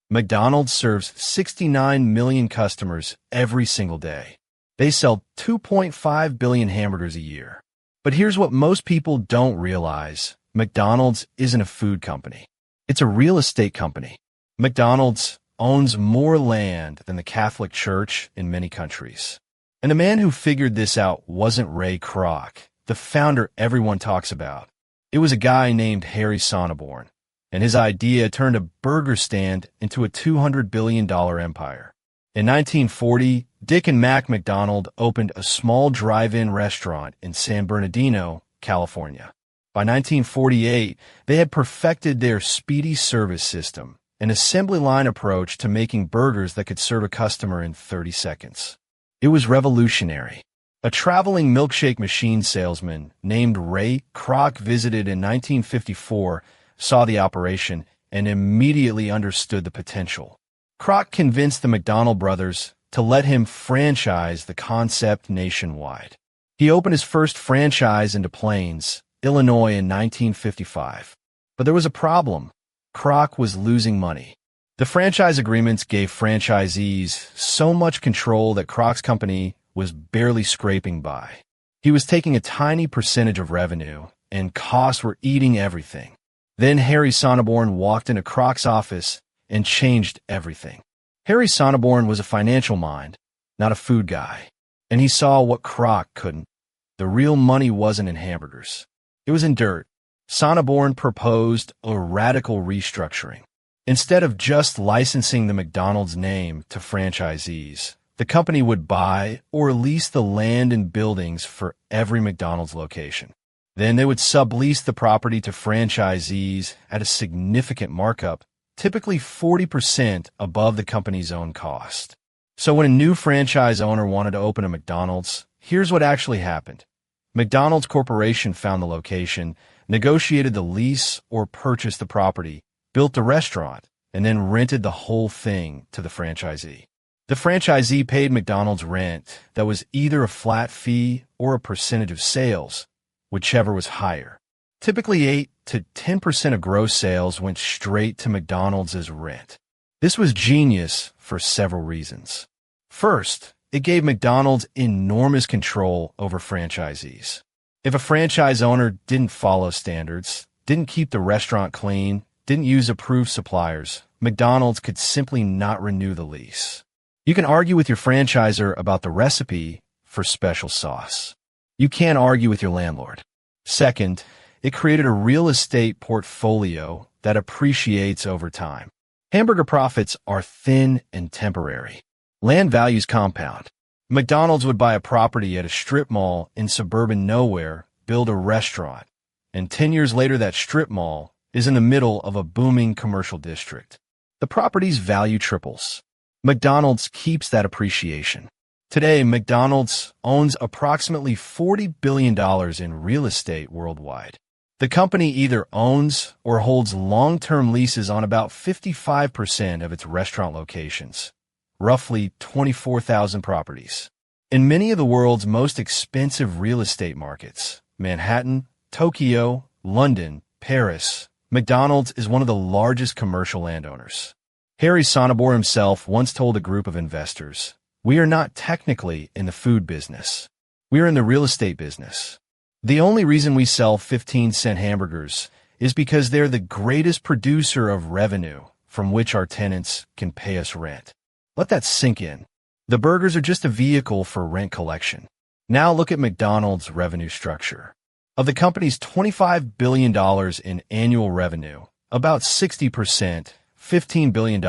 McDonald's serves 69 million customers every single day. They sell 2.5 billion hamburgers a year. But here's what most people don't realize. McDonald's isn't a food company. It's a real estate company. McDonald's owns more land than the Catholic Church in many countries. And the man who figured this out wasn't Ray Kroc, the founder everyone talks about. It was a guy named Harry Sonneborn, and his idea turned a burger stand into a $200 billion empire. In 1940, Dick and Mac McDonald opened a small drive-in restaurant in San Bernardino, California. By 1948, they had perfected their speedy service system, an assembly line approach to making burgers that could serve a customer in 30 seconds. It was revolutionary. A traveling milkshake machine salesman named Ray Kroc visited in 1954, saw the operation, and immediately understood the potential. Kroc convinced the McDonald brothers to let him franchise the concept nationwide. He opened his first franchise in Des Plaines, Illinois in 1955. But there was a problem. Kroc was losing money. The franchise agreements gave franchisees so much control that Kroc's company was barely scraping by. He was taking a tiny percentage of revenue, and costs were eating everything. Then Harry Sonneborn walked into Kroc's office and changed everything. Harry Sonneborn was a financial mind, not a food guy. And he saw what Kroc couldn't. The real money wasn't in hamburgers. It was in dirt. Sonneborn proposed a radical restructuring. Instead of just licensing the McDonald's name to franchisees, the company would buy or lease the land and buildings for every McDonald's location. Then they would sublease the property to franchisees at a significant markup, typically 40% above the company's own cost. So when a new franchise owner wanted to open a McDonald's, here's what actually happened. McDonald's Corporation found the location, negotiated the lease or purchased the property, built the restaurant, and then rented the whole thing to the franchisee. The franchisee paid McDonald's rent that was either a flat fee or a percentage of sales, whichever was higher. Typically 8 to 10% of gross sales went straight to McDonald's as rent. This was genius for several reasons. First, it gave McDonald's enormous control over franchisees. If a franchise owner didn't follow standards, didn't keep the restaurant clean, didn't use approved suppliers, McDonald's could simply not renew the lease. You can argue with your franchisor about the recipe for special sauce. You can't argue with your landlord. Second, it created a real estate portfolio that appreciates over time. Hamburger profits are thin and temporary. Land values compound. McDonald's would buy a property at a strip mall in suburban nowhere, build a restaurant, and 10 years later that strip mall is in the middle of a booming commercial district. The property's value triples. McDonald's keeps that appreciation. Today, McDonald's owns approximately $40 billion in real estate worldwide. The company either owns or holds long-term leases on about 55% of its restaurant locations, roughly 24,000 properties. In many of the world's most expensive real estate markets, Manhattan, Tokyo, London, Paris, McDonald's is one of the largest commercial landowners. Harry Sonneborn himself once told a group of investors, "We are not technically in the food business. We are in the real estate business. The only reason we sell 15-cent hamburgers is because they're the greatest producer of revenue from which our tenants can pay us rent." Let that sink in. The burgers are just a vehicle for rent collection. Now look at McDonald's revenue structure. Of the company's $25 billion in annual revenue, about 60%, $15 billion,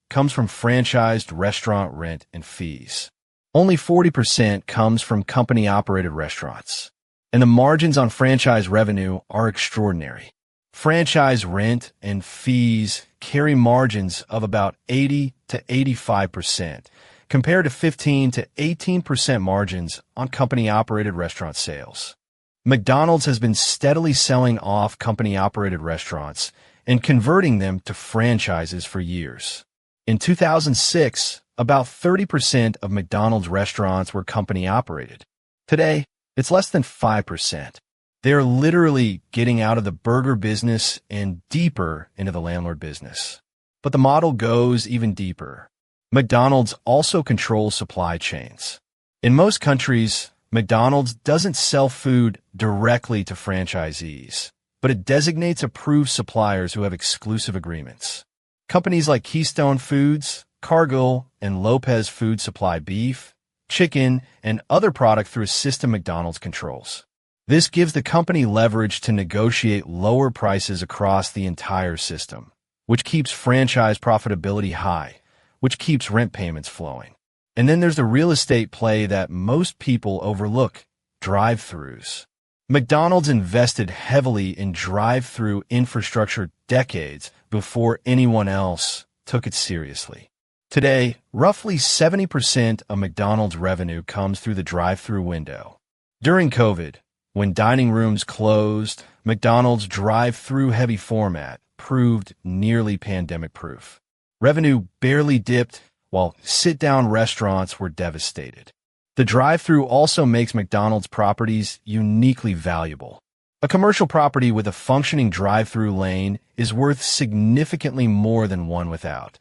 comes from franchised restaurant rent and fees. Only 40% comes from company-operated restaurants. And the margins on franchise revenue are extraordinary. Franchise rent and fees carry margins of about 80 to 85%, compared to 15 to 18% margins on company-operated restaurant sales. McDonald's has been steadily selling off company-operated restaurants and converting them to franchises for years. In 2006, about 30% of McDonald's restaurants were company-operated. Today, it's less than 5%. They're literally getting out of the burger business and deeper into the landlord business. But the model goes even deeper. McDonald's also controls supply chains. In most countries, McDonald's doesn't sell food directly to franchisees, but it designates approved suppliers who have exclusive agreements. Companies like Keystone Foods, Cargill, and Lopez Foods supply beef, chicken, and other products through a system McDonald's controls. This gives the company leverage to negotiate lower prices across the entire system, which keeps franchise profitability high, which keeps rent payments flowing. And then there's the real estate play that most people overlook, drive-thrus. McDonald's invested heavily in drive-thru infrastructure decades before anyone else took it seriously. Today, roughly 70% of McDonald's revenue comes through the drive-thru window. During COVID, when dining rooms closed, McDonald's drive-thru heavy format proved nearly pandemic-proof. Revenue barely dipped, while sit-down restaurants were devastated. The drive-thru also makes McDonald's properties uniquely valuable. A commercial property with a functioning drive-thru lane is worth significantly more than one without.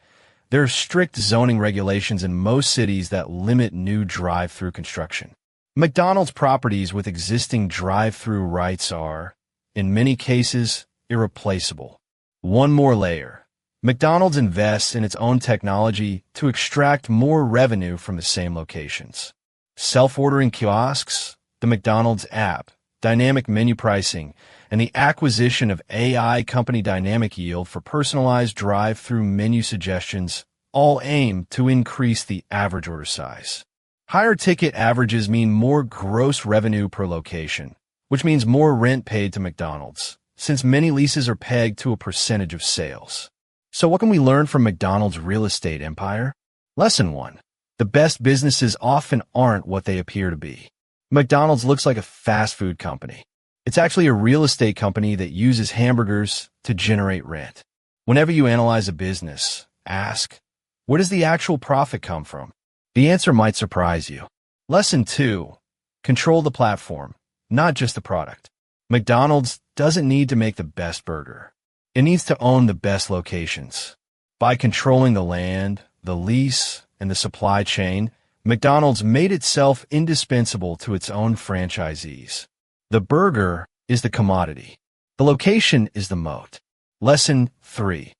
There are strict zoning regulations in most cities that limit new drive-thru construction. McDonald's properties with existing drive-thru rights are, in many cases, irreplaceable. One more layer. McDonald's invests in its own technology to extract more revenue from the same locations. Self-ordering kiosks, the McDonald's app, dynamic menu pricing, and the acquisition of AI company Dynamic Yield for personalized drive-thru menu suggestions all aim to increase the average order size. Higher ticket averages mean more gross revenue per location, which means more rent paid to McDonald's, since many leases are pegged to a percentage of sales. So what can we learn from McDonald's real estate empire? Lesson 1. The best businesses often aren't what they appear to be. McDonald's looks like a fast food company. It's actually a real estate company that uses hamburgers to generate rent. Whenever you analyze a business, ask, where does the actual profit come from? The answer might surprise you. Lesson 2. Control the platform, not just the product. McDonald's doesn't need to make the best burger. It needs to own the best locations. By controlling the land, the lease, and the supply chain, McDonald's made itself indispensable to its own franchisees. The burger is the commodity. The location is the moat. Lesson 3.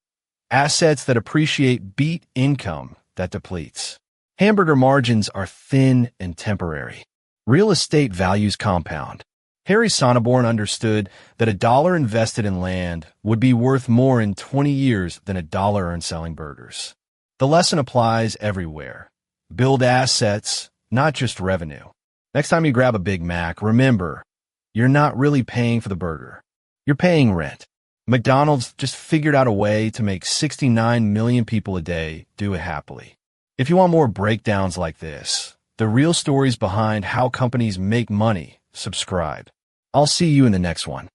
Assets that appreciate beat income that depletes. Hamburger margins are thin and temporary. Real estate values compound. Harry Sonneborn understood that $1 invested in land would be worth more in 20 years than $1 earned selling burgers. The lesson applies everywhere. Build assets, not just revenue. Next time you grab a Big Mac, remember, you're not really paying for the burger. You're paying rent. McDonald's just figured out a way to make 69 million people a day do it happily. If you want more breakdowns like this, the real stories behind how companies make money, subscribe. I'll see you in the next one.